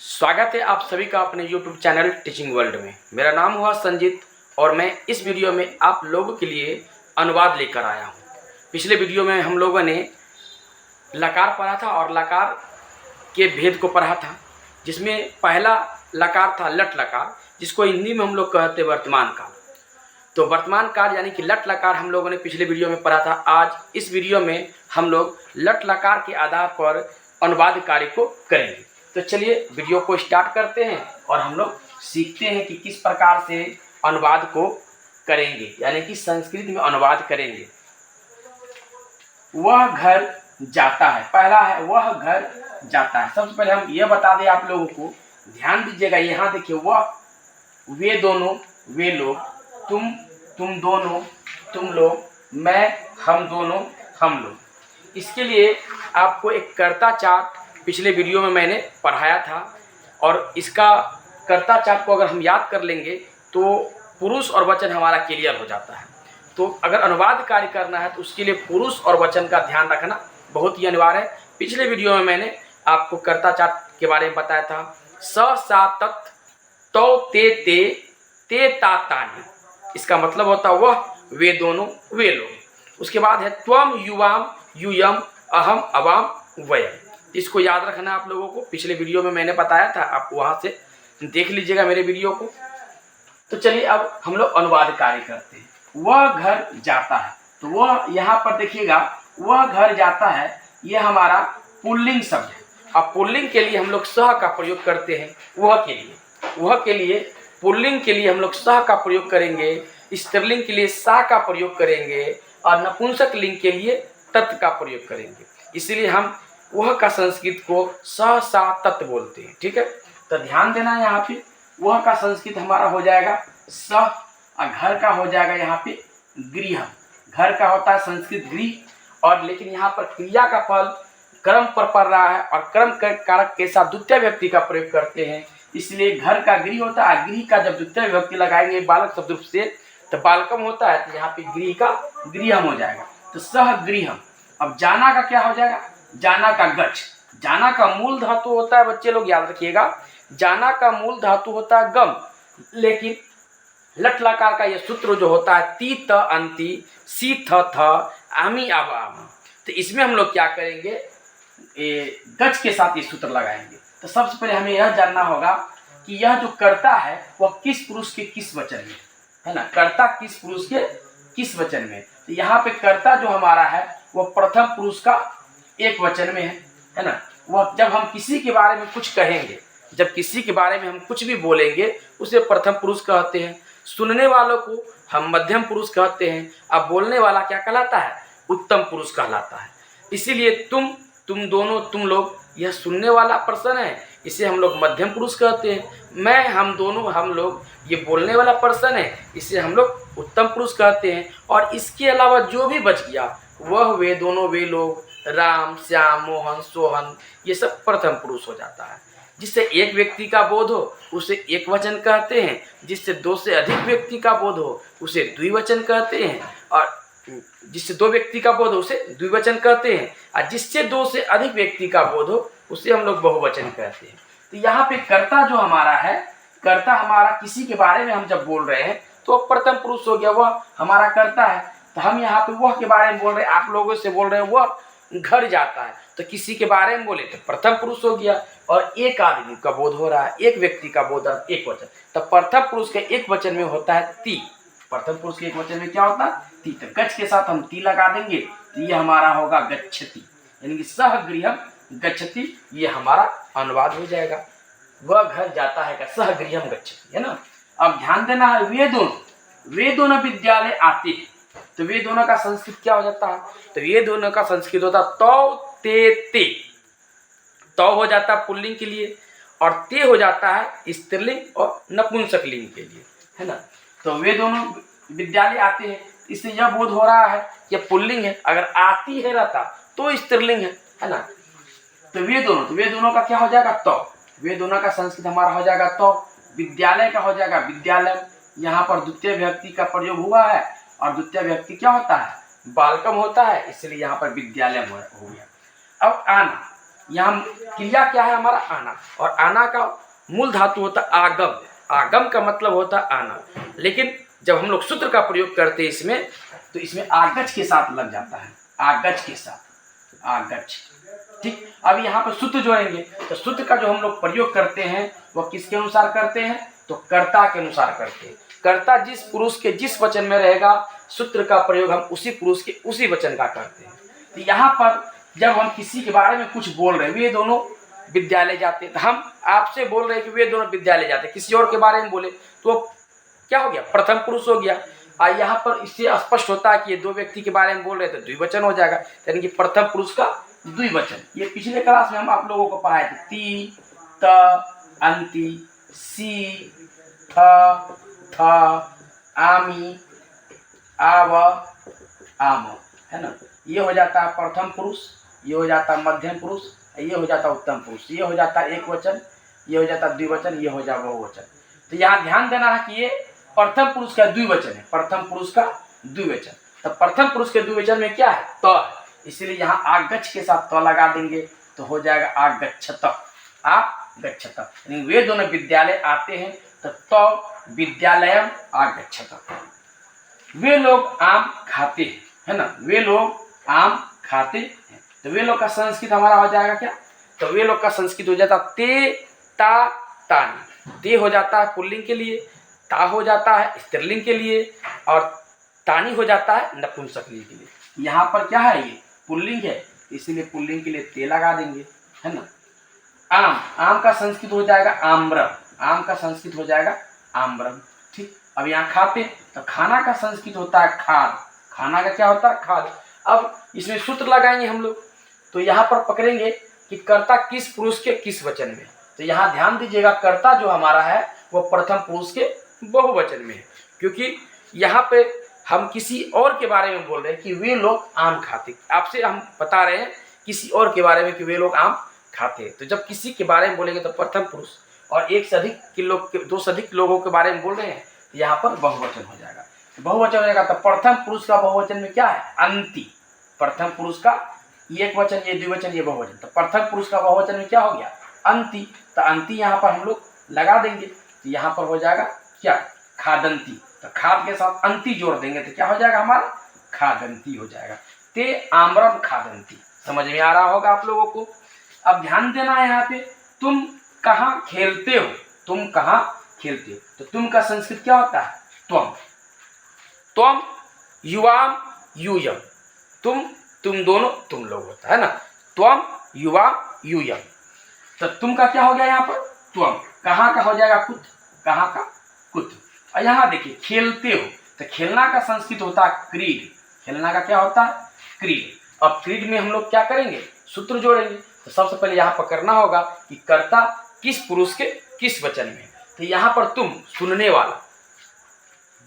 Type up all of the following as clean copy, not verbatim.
स्वागत है आप सभी का अपने YouTube चैनल टीचिंग वर्ल्ड में। मेरा नाम हुआ संजीत और मैं इस वीडियो में आप लोगों के लिए अनुवाद लेकर आया हूँ। पिछले वीडियो में हम लोगों ने लकार पढ़ा था और लकार के भेद को पढ़ा था, जिसमें पहला लकार था लट लकार, जिसको हिंदी में हम लोग कहते वर्तमान काल। तो वर्तमान काल यानी कि लट लकार हम लोगों ने पिछले वीडियो में पढ़ा था। आज इस वीडियो में हम लोग लट लकार के आधार पर अनुवाद कार्य को करेंगे। तो चलिए वीडियो को स्टार्ट करते हैं और हम लोग सीखते हैं कि किस प्रकार से अनुवाद को करेंगे, यानी कि संस्कृत में अनुवाद करेंगे। वह घर जाता है, पहला है वह घर जाता है। सबसे पहले हम यह बता दें आप लोगों को, ध्यान दीजिएगा। यहाँ देखिए, वह, वे दोनों, वे लोग, तुम दोनों, तुम लोग, मैं, हम दोनों, हम लोग। इसके लिए आपको एक कर्ता चार्ट पिछले वीडियो में मैंने पढ़ाया था और इसका कर्ता चार्ट को अगर हम याद कर लेंगे तो पुरुष और वचन हमारा क्लियर हो जाता है। तो अगर अनुवाद कार्य करना है तो उसके लिए पुरुष और वचन का ध्यान रखना बहुत ही अनिवार्य है। पिछले वीडियो में मैंने आपको कर्ता चार्ट के बारे में बताया था। स सा तत् तौ ते ते ते ता तानि, इसका मतलब होता है वह, वे दोनों, वे लोग। उसके बाद है त्वम युवाम यूयम अहम अवाम वयम। इसको याद रखना आप लोगों को, पिछले वीडियो में मैंने बताया था, आप वहां से देख लीजिएगा मेरे वीडियो को। तो चलिए अब हम लोग अनुवाद कार्य करते हैं। वह घर जाता है, तो वह यहाँ पर देखिएगा, वह घर जाता है, यह हमारा पुल्लिंग शब्द है। अब पुल्लिंग के लिए हम लोग सह का प्रयोग करते हैं। वह के लिए पुल्लिंग के लिए हम लोग सह का प्रयोग करेंगे, स्त्रीलिंग के लिए सा का प्रयोग करेंगे और नपुंसक लिंग के लिए तत् का प्रयोग करेंगे। इसलिए हम वह का संस्कृत को स सा तत् बोलते हैं। ठीक है, तो ध्यान देना। यहाँ पे वह का संस्कृत हमारा हो जाएगा स और घर का हो जाएगा यहाँ पे गृह। घर का होता है संस्कृत गृह, और लेकिन यहाँ पर क्रिया का फल कर्म पर पड़ रहा है और कर्म के कारक के साथ द्वितीय व्यक्ति का प्रयोग करते हैं। इसलिए घर का गृह होता है। गृह का जब द्वितीय विभक्ति लगाएंगे बालक शब्द से तो बालकम होता है, तो यहाँ पे गृह का गृहम हो जाएगा, तो सह गृहम। अब जाना का क्या हो जाएगा? जाना का गच्छ। जाना का मूल धातु होता है, बच्चे लोग याद रखिएगा, जाना का मूल धातु होता है गम, लेकिन लट लकार का यह सूत्र जो होता है ती त अंति सी थ थ आमी आवाम, तो इसमें हम लोग क्या करेंगे, गच्छ के साथ ये सूत्र लगाएंगे। तो सबसे पहले हमें यह जानना होगा कि यह जो कर्ता है वह किस पुरुष के किस वचन में है ना, कर्ता किस पुरुष के किस वचन में। तो यहाँ पे कर्ता जो हमारा है वह प्रथम पुरुष का एक वचन में है ना। वह जब हम किसी के बारे में कुछ कहेंगे, जब किसी के बारे में हम कुछ भी बोलेंगे उसे प्रथम पुरुष कहते हैं। सुनने वालों को हम मध्यम पुरुष कहते हैं। अब बोलने वाला क्या कहलाता है? उत्तम पुरुष कहलाता है। इसीलिए तुम दोनों, तुम लोग, यह सुनने वाला पर्सन है, इसे हम लोग मध्यम पुरुष कहते हैं। मैं, हम दोनों, हम लोग, ये बोलने वाला पर्सन है, इसे हम लोग उत्तम पुरुष कहते हैं। और इसके अलावा जो भी बच गया, वह, वे दोनों, वे लोग, राम, श्याम, मोहन, सोहन, ये सब प्रथम पुरुष हो जाता है। जिससे एक व्यक्ति का बोध हो उसे एक वचन कहते हैं, जिससे दो से अधिक व्यक्ति का बोध हो उसे द्विवचन कहते हैं, और जिससे दो व्यक्ति का बोध हो उसे द्विवचन कहते हैं, और जिससे दो से अधिक व्यक्ति का बोध हो उसे हम लोग बहुवचन कहते हैं। तो यहाँ पे कर्ता जो हमारा है, कर्ता हमारा किसी के बारे में हम जब बोल रहे हैं तो प्रथम पुरुष हो गया, वह हमारा कर्ता है। तो हम यहाँ पे वह के बारे में बोल रहे हैं, आप लोगों से बोल रहे हैं वह घर जाता है, तो किसी के बारे में बोले तो प्रथम पुरुष हो गया, और एक आदमी का बोध हो रहा है, एक व्यक्ति का बोध है, एक वचन। तो प्रथम पुरुष के एक वचन में होता है ती। प्रथम पुरुष के एक वचन में क्या होता है? ती। तो गच्छ के साथ हम ती लगा देंगे, तो ये हमारा होगा गच्छति, यानी कि सह गृहम गच्छति, ये हमारा अनुवाद हो जाएगा। वह घर जाता है का सह गृहम गच्छति, है ना। अब ध्यान देना है, वे दोनों विद्यालय आते हैं, तो वे दोनों का संस्कृत क्या हो जाता है? तो ये दोनों का संस्कृत होता है तौ ते ते। तौ हो जाता है पुल्लिंग के लिए और ते हो जाता है स्त्रीलिंग और नपुंसक लिंग के लिए, है ना। तो वे दोनों विद्यालय आते हैं, इससे यह बोध हो रहा है कि पुल्लिंग है। अगर आती है रहता तो स्त्रीलिंग है ना। तो वे दोनों का क्या हो जाएगा? तौ। वे दोनों का संस्कृत हमारा हो जाएगा तौ। विद्यालय का हो जाएगा विद्यालय। यहाँ पर द्वितीय विभक्ति का प्रयोग हुआ है, और द्वितीय विभक्ति क्या होता है? बालकम होता है, इसलिए यहाँ पर विद्यालय हो गया। अब आना, यहाँ क्रिया क्या है हमारा? आना। और आना का मूल धातु होता है आगम। आगम का मतलब होता है आना, लेकिन जब हम लोग सूत्र का प्रयोग करते हैं इसमें, तो इसमें आगच के साथ लग जाता है, आगच के साथ, आगच। ठीक, अब यहाँ पर सूत्र जोड़ेंगे, तो सूत्र का जो हम लोग प्रयोग करते हैं वह किसके अनुसार करते हैं? तो कर्ता के अनुसार करते हैं। कर्ता जिस पुरुष के जिस वचन में रहेगा, सूत्र का प्रयोग हम उसी पुरुष के उसी वचन का करते हैं। तो यहाँ पर जब हम किसी के बारे में कुछ बोल रहे हैं, वे दोनों विद्यालय जाते हैं, तो हम आपसे बोल रहे हैं कि वे दोनों विद्यालय जाते हैं, किसी और के बारे में बोले तो क्या हो गया? प्रथम पुरुष हो गया। और यहाँ पर इससे स्पष्ट होता है कि ये दो व्यक्ति के बारे में बोल रहे हैं तो द्विवचन हो जाएगा, यानी कि प्रथम पुरुष का द्विवचन। ये पिछले क्लास में हम आप लोगों को पढ़ाए थे, ती, त, अंति, सी, थ, आमी, आव, आम, है ना। ये हो जाता है प्रथम पुरुष, ये हो जाता है मध्यम पुरुष, ये हो जाता है उत्तम पुरुष, ये हो जाता है एक वचन, ये हो जाता है द्विवचन, ये हो जाता है बहुवचन। तो यहाँ ध्यान देना है कि ये प्रथम पुरुष का द्विवचन है, प्रथम पुरुष का द्विवचन। तो प्रथम पुरुष के द्विवचन में क्या है? त, इसलिए यहाँ आगच्छ के साथ त लगा देंगे तो हो जाएगा आगच्छत, आगच्छत। यानी वे दोनों विद्यालय आते हैं, तो त विद्यालयम आगच्छत। वे लोग आम खाते हैं, है ना, वे लोग आम खाते हैं। तो वे लोग का संस्कृत हमारा हो जाएगा क्या? तो वे लोग का संस्कृत हो जाता ते, ता, तानी। ते हो जाता है पुल्लिंग के लिए, ता हो जाता है स्त्रीलिंग के लिए, और तानी हो जाता है नपुंसकलिंग के लिए। यहाँ पर क्या है? ये पुल्लिंग है, इसीलिए पुल्लिंग के लिए ते लगा देंगे, है ना। आम, आम का संस्कृत हो जाएगा आम्रम, आम का संस्कृत हो जाएगा आम्रम। ठीक, अब यहाँ खाते, तो खाना का संस्कृत होता है खाद, खाना का क्या होता है? खाद। अब इसमें सूत्र लगाएंगे हम लोग, तो यहाँ पर पकड़ेंगे कि कर्ता किस पुरुष के किस वचन में। तो यहाँ ध्यान दीजिएगा, कर्ता जो हमारा है वो प्रथम पुरुष के बहुवचन में है, क्योंकि यहाँ पे हम किसी और के बारे में बोल रहे हैं कि वे लोग आम खाते। आपसे हम बता रहे हैं किसी और के बारे में कि वे लोग आम खाते हैं। तो जब किसी के बारे में बोलेंगे तो प्रथम पुरुष, और एक से अधिक के लोग, दो से अधिक लोगों के बारे में बोल रहे हैं, तो यहाँ पर बहुवचन हो जाएगा। बहुवचन हो जाएगा, तो प्रथम पुरुष का बहुवचन में क्या है? अंति। प्रथम पुरुष का एक वचन, ये द्विवचन, ये बहुवचन। तो प्रथम पुरुष का बहुवचन में क्या हो गया? अंति। तो अंति यहाँ पर हम लोग लगा देंगे, तो यहाँ पर हो जाएगा क्या? खादंती। तो खाद के साथ अंति जोड़ देंगे तो क्या हो जाएगा हमारा? खादंती हो जाएगा। ते आम्रम खादंती। समझ में आ रहा होगा आप लोगों को। अब ध्यान देना है यहाँ पे, तुम कहाँ खेलते हो, तुम कहाँ खेलते हो। तो तुम का संस्कृत क्या होता है? त्वम। त्वम युवाम यूयम, तुम दोनों तुम लोग होता है ना। त्वम युवा यूयम, तो तुम का क्या हो गया यहाँ पर? त्वम। कहाँ का हो जाएगा? कुत, कहाँ का? कुत। और यहाँ देखिए खेलते हो, तो खेलना का संस्कृत होता है क्रीड, खेलना का क्या होता है? क्रीड। अब क्रीड में हम लोग क्या करेंगे? सूत्र जोड़ेंगे। तो सबसे पहले यहाँ पर करना होगा कि कर्ता किस पुरुष के किस वचन में। तो यहाँ पर तुम सुनने वाला,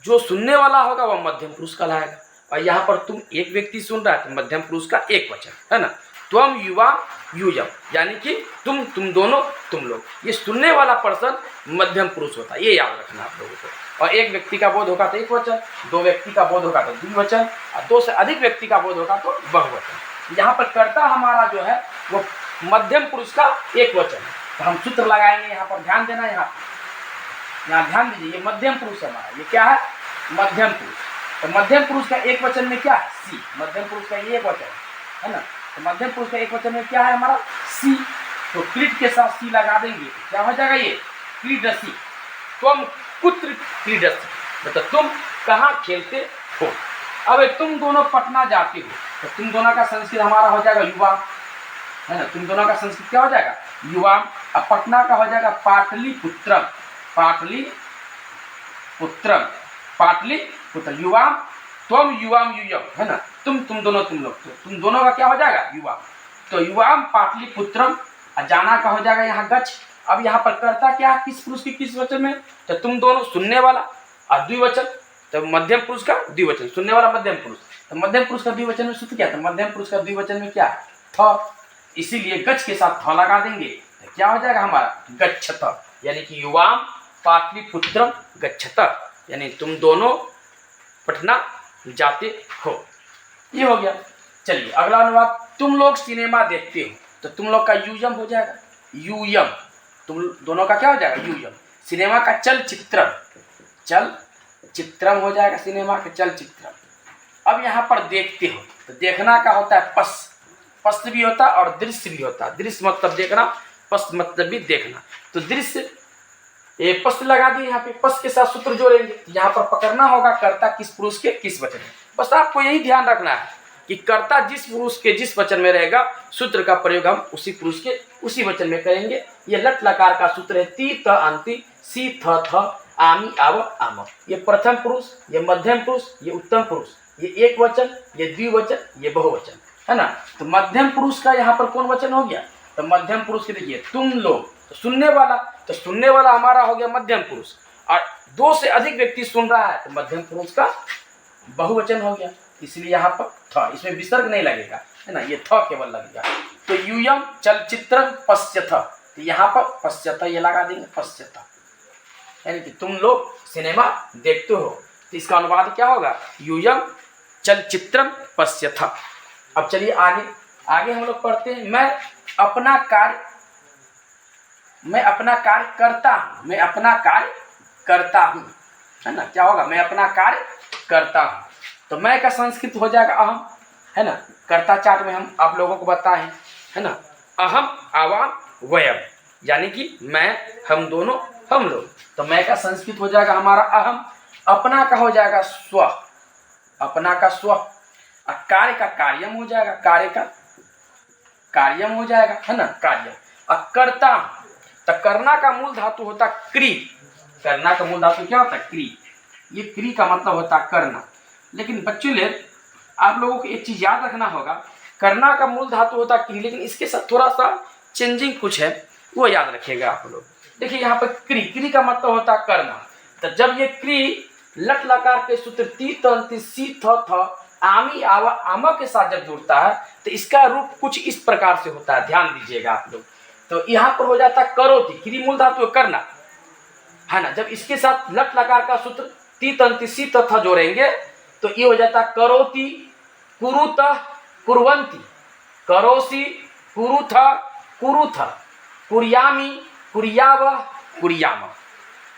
जो सुनने वाला होगा वह मध्यम पुरुष कहलाएगा, और यहाँ पर तुम एक व्यक्ति सुन रहा है तो मध्यम पुरुष का एक वचन, है ना। त्वम युवा यूयम, यानी कि तुम दोनों तुम लोग। ये सुनने वाला पर्सन मध्यम पुरुष होता है, ये याद रखना आप लोगों को। और एक व्यक्ति का बोध होगा तो एक वचन, दो व्यक्ति का बोध होगा तो द्विवचन, और दो से अधिक व्यक्ति का बोध होगा तो बहुवचन। यहाँ पर कर्ता हमारा जो है वो मध्यम पुरुष का एक वचन है, तो हम सूत्र लगाएंगे। यहाँ पर ध्यान देना, यहाँ ध्यान दीजिए, ये मध्यम पुरुष हमारा, ये क्या है? मध्यम पुरुष। तो मध्यम पुरुष का एक वचन में क्या है? सी। मध्यम पुरुष का ये एक वचन है ना। तो मध्यम पुरुष का एक वचन में क्या है हमारा? सी। तो क्रीड के साथ सी लगा देंगे, क्या हो जाएगा? ये क्रीडसी। तुम कुत्र क्रीडसी, मतलब तुम कहाँ खेलते हो। अब तुम दोनों पटना जाते हो, तो तुम दोनों का संस्कृत हमारा हो जाएगा युवा, है ना। तुम दोनों का संस्कृत क्या हो जाएगा? युवा। अब पटना का हो जाएगा पाटलिपुत्रम, पाटलिपुत्रम, पाटलिपुत्र। युवा, त्वम युवाम यूयम, है ना। तुम दोनों तुम लोग, तो तुम दोनों का क्या हो जाएगा? युवा। तो युवाम पाटलिपुत्रम, जाना का हो जाएगा यहाँ गच्छ। अब यहाँ पर कर्ता क्या? किस पुरुष की किस वचन में? तो तुम दोनों सुनने वाला, और द्विवचन, तो मध्यम पुरुष का द्विवचन, सुनने वाला मध्यम पुरुष। तो मध्यम पुरुष का द्विवचन में सूत्र क्या था? मध्यम पुरुष का द्विवचन में क्या है? थ। इसीलिए गच्छ के साथ थ लगा देंगे, तो क्या हो जाएगा हमारा? गच्छत, यानी कि युवाम पाटलिपुत्रम गच्छत, यानी तुम दोनों पटना जाते हो। ये हो गया। चलिए अगला अनुवाद, तुम लोग सिनेमा देखते हो। तो तुम लोग का यूयम हो जाएगा, यूयम, तुम दोनों का क्या हो जाएगा, यूयम। सिनेमा का चलचित्रम, चलचित्रम हो जाएगा सिनेमा का चलचित्रम। अब यहाँ पर देखते हो तो देखना का होता है पस, पस भी होता है और दृश्य भी होता है। दृश्य मतलब देखना, पस मतलब भी देखना। तो दृश्य, ये पस लगा दिए यहाँ पे, पस के साथ सूत्र जोड़ेंगे। यहाँ पर पकड़ना होगा कर्ता किस पुरुष के किस वचन में। बस आपको यही ध्यान रखना है कि कर्ता जिस पुरुष के जिस वचन में रहेगा, सूत्र का प्रयोग हम उसी पुरुष के उसी वचन में करेंगे। ये लट लकार का सूत्र है ती त अंति सी थ थ आमी आव आम। ये प्रथम पुरुष, ये मध्यम पुरुष, ये उत्तम पुरुष, ये एक वचन, ये द्विवचन, ये बहुवचन, है ना। तो मध्यम पुरुष का यहाँ पर कौन वचन हो गया, तो मध्यम पुरुष के देखिए तुम लोग, तो सुनने वाला, तो सुनने वाला हमारा हो गया मध्यम पुरुष। और दो से अधिक व्यक्ति सुन रहा है तो मध्यम पुरुष का बहुवचन हो गया, इसलिए यहाँ पर थ, इसमें विसर्ग नहीं लगेगा, है ना, ये थ केवल लगेगा। तो यूयम चलचित्रम पश्यथ, तो यहाँ पर पश्यथ ये लगा देंगे, पश्यथ यानी कि तुम लोग सिनेमा देखते हो। तो इसका अनुवाद क्या होगा, यूयम चलचित्रम पश्यथ। अब चलिए आगे आगे हम लोग पढ़ते हैं। मैं अपना कार्य करता हूँ, मैं अपना कार्य करता हूँ, है ना। क्या होगा, मैं अपना कार्य करता हूँ। तो मैं का संस्कृत हो जाएगा अहम, है ना। कर्ता चार्ट में हम आप लोगों को बताएं, है ना, अहम आवाम वयम, यानी कि मैं, हम दोनों, हम लोग। तो मैं का संस्कृत हो जाएगा हमारा अहम, अपना का हो जाएगा स्व, अपना का स्व, कार्य का कार्यम हो जाएगा, कार्य का कार्यम हो जाएगा, है ना, कार्यम। करता, तो करना का मूल धातु होता क्री, करना का मूल धातु क्या होता है, क्री। ये क्री का मतलब होता है करना। लेकिन बच्चों ले आप लोगों को एक चीज याद रखना होगा, करना का मूल धातु होता क्री, लेकिन इसके साथ थोड़ा सा चेंजिंग कुछ है, वो याद रखिएगा आप लोग। देखिए यहाँ पर क्री, क्री का मतलब होता है करना। तो जब ये क्री लट लकार के सूत्र ती तंति सी थ थ आमी आवा आमा के साथ जब जुड़ता है तो इसका रूप कुछ इस प्रकार से होता है, ध्यान दीजिएगा आप लोग। तो यहाँ पर हो जाता है करोति, क्री मूल धातु करना, है ना। जब इसके साथ लट लकार का सूत्र ती तंति सी थ थ जोड़ेंगे तो ये हो जाता है करोति कुरुत कुर्वन्ति, करोसी कुरुथ कुरुथ, कुर्यामी कुर्याव कुर्याम।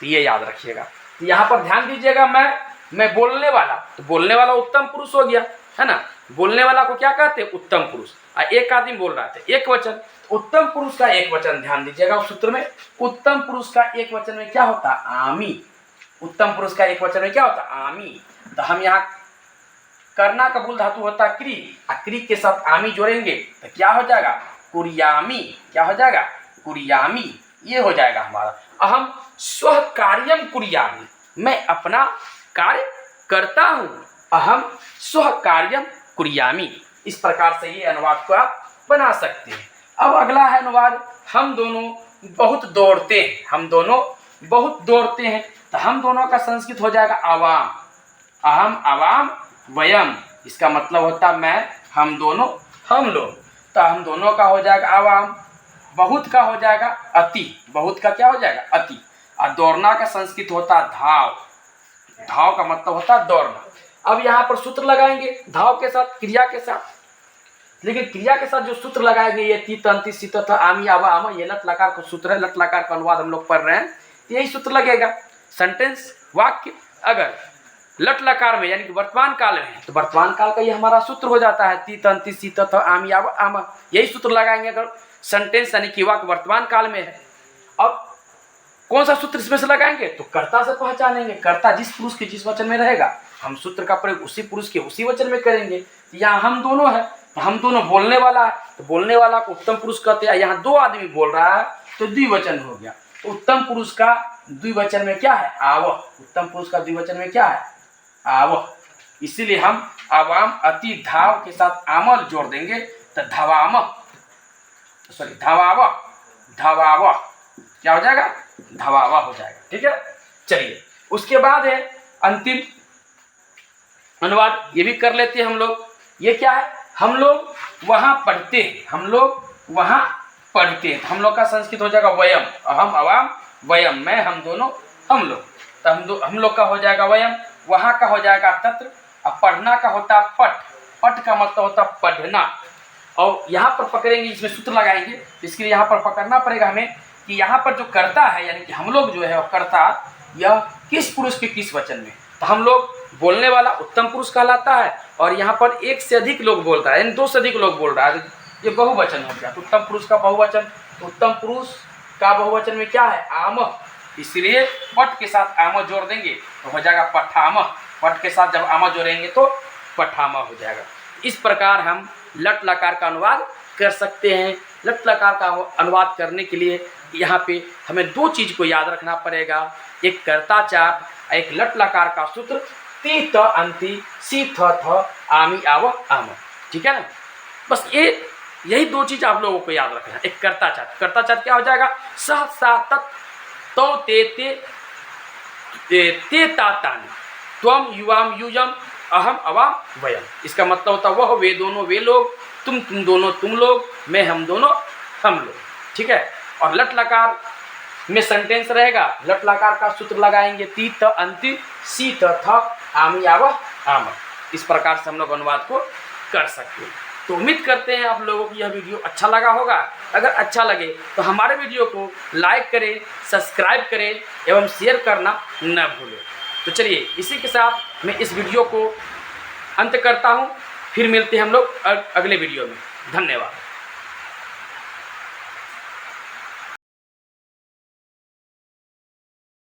तो ये याद रखिएगा। तो यहाँ पर ध्यान दीजिएगा, मैं बोलने वाला, तो बोलने वाला उत्तम पुरुष हो गया, है ना। बोलने वाला को क्या कहते हैं, उत्तम पुरुष। एक आदमी बोल रहा था, एक वचन, उत्तम पुरुष का एक वचन, ध्यान दीजिएगा उस सूत्र में उत्तम पुरुष का एक वचन में क्या होता है, आमी। उत्तम पुरुष का एक वचन में क्या होता है, आमी। तो हम यहाँ करना का मूल धातु होता है क्री, क्री के साथ आमी जोड़ेंगे तो क्या हो जाएगा, कुर्यामी। क्या हो जाएगा, कुर्यामी। ये हो जाएगा हमारा अहम स्व कार्यम कुर्यामी, मैं अपना कार्य करता हूँ, अहम स्व कार्यम कुर्यामी। इस प्रकार से ये अनुवाद को आप बना सकते हैं। अब अगला है अनुवाद, हम दोनों बहुत दौड़ते हैं, हम दोनों बहुत दौड़ते हैं। तो हम दोनों का संस्कृत हो जाएगा आवाम, अहम आवाम वयम। इसका मतलब होता है मैं, हम दोनों, हम लोग। तो हम दोनों का हो जाएगा आवाम, बहुत का हो जाएगा अति, बहुत का क्या हो जाएगा, अति। और दौड़ना का संस्कृत होता है धाव, धाव का मतलब होता है दौड़ना। अब यहाँ पर सूत्र लगाएंगे धाव के साथ, क्रिया के साथ। लेकिन क्रिया के साथ जो सूत्र लगाएंगे, ये ती तंति सी थ आमी आवा आम, ये लट लकार का सूत्र है। लट लकार का अनुवाद हम लोग पढ़ रहे हैं, यही सूत्र लगेगा। सेंटेंस वाक्य अगर लट लकार में यानी कि वर्तमान काल में, तो वर्तमान काल का ये हमारा सूत्र हो जाता है ती तंति सी थ आमी आवा आम, यही सूत्र लगाएंगे अगर सेंटेंस यानी कि वाक्य वर्तमान काल में है। और कौन सा सूत्र इसमें से लगाएंगे, तो कर्ता से पहचानेंगे, कर्ता जिस पुरुष के जिस वचन में रहेगा हम सूत्र का प्रयोग उसी पुरुष के उसी वचन में करेंगे। तो यहाँ हम दोनों है, तो हम दोनों बोलने वाला है, तो बोलने वाला को उत्तम पुरुष कहते हैं। यहाँ दो आदमी बोल रहा है तो द्विवचन हो गया। तो उत्तम पुरुष का द्विवचन में क्या है, आव। उत्तम पुरुष का द्विवचन में क्या है, आव। इसीलिए हम आवाम अति धाव के साथ आमल जोड़ देंगे तो धवाम, सॉरी धवाव, धवाव क्या हो जाएगा, धवावा हो जाएगा। ठीक है, चलिए उसके बाद है अंतिम अनुवाद, ये भी कर लेते हैं हम लोग। ये क्या है, हम लोग वहां पढ़ते हैं, हम लोग वहां पढ़ते हैं। हम लोग का संस्कृत हो जाएगा वयम, अहम अवाम वयम, मैं, हम दोनों, हम लोग। तो हम लोग का हो जाएगा वयम, वहां का हो जाएगा तत्र। और पढ़ना का होता है पठ, पठ का मतलब होता है पढ़ना, और यहाँ पर पकड़ेंगे, इसमें सूत्र लगाएंगे, इसके लिए यहाँ पर पकड़ना पड़ेगा हमें कि यहाँ पर जो कर्ता है यानी कि हम लोग जो है वो कर्ता, यह किस पुरुष के किस वचन में। तो हम लोग बोलने वाला उत्तम पुरुष कहलाता है, और यहाँ पर एक से अधिक लोग बोल रहा है यानी दो से अधिक लोग बोल रहा है, ये बहुवचन हो गया। तो उत्तम पुरुष का बहुवचन, तो उत्तम पुरुष का बहुवचन में क्या है, आम, इसलिए पट के साथ आम जोड़ देंगे तो हो जाएगा पठाम। पट के साथ जब आम जोड़ेंगे तो पठामा हो जाएगा। इस प्रकार हम लट लकार का अनुवाद कर सकते हैं। लट लकार का अनुवाद करने के लिए यहाँ पे हमें दो चीज़ को याद रखना पड़ेगा, एक कर्ता चार्ट, एक लट लकार का सूत्र ती त अंति सी थ थ आमी आव आम, ठीक है ना। बस यही दो चीज़ आप लोगों को याद रखना है। एक कर्ता चार्ट, कर्ता चार्ट क्या हो जाएगा, सह सा तत् तो ते ता तानि त्वम युवाम युजम अहम अवाम वयम। इसका मतलब होता है वह वे दोनों वे लोग, तुम दोनों तुम लोग, मैं हम दोनों हम लोग, ठीक है। और लट लकार में सेंटेंस रहेगा, लट लकार का सूत्र लगाएंगे ती त अंति सी त थ आमी आव आम। इस प्रकार से हम लोग अनुवाद को कर सकते हैं। तो उम्मीद करते हैं आप लोगों को यह वीडियो अच्छा लगा होगा। अगर अच्छा लगे तो हमारे वीडियो को लाइक करें, सब्सक्राइब करें एवं शेयर करना न भूलें। तो चलिए इसी के साथ मैं इस वीडियो को अंत करता हूँ, फिर मिलते हैं हम लोग अगले वीडियो में। धन्यवाद।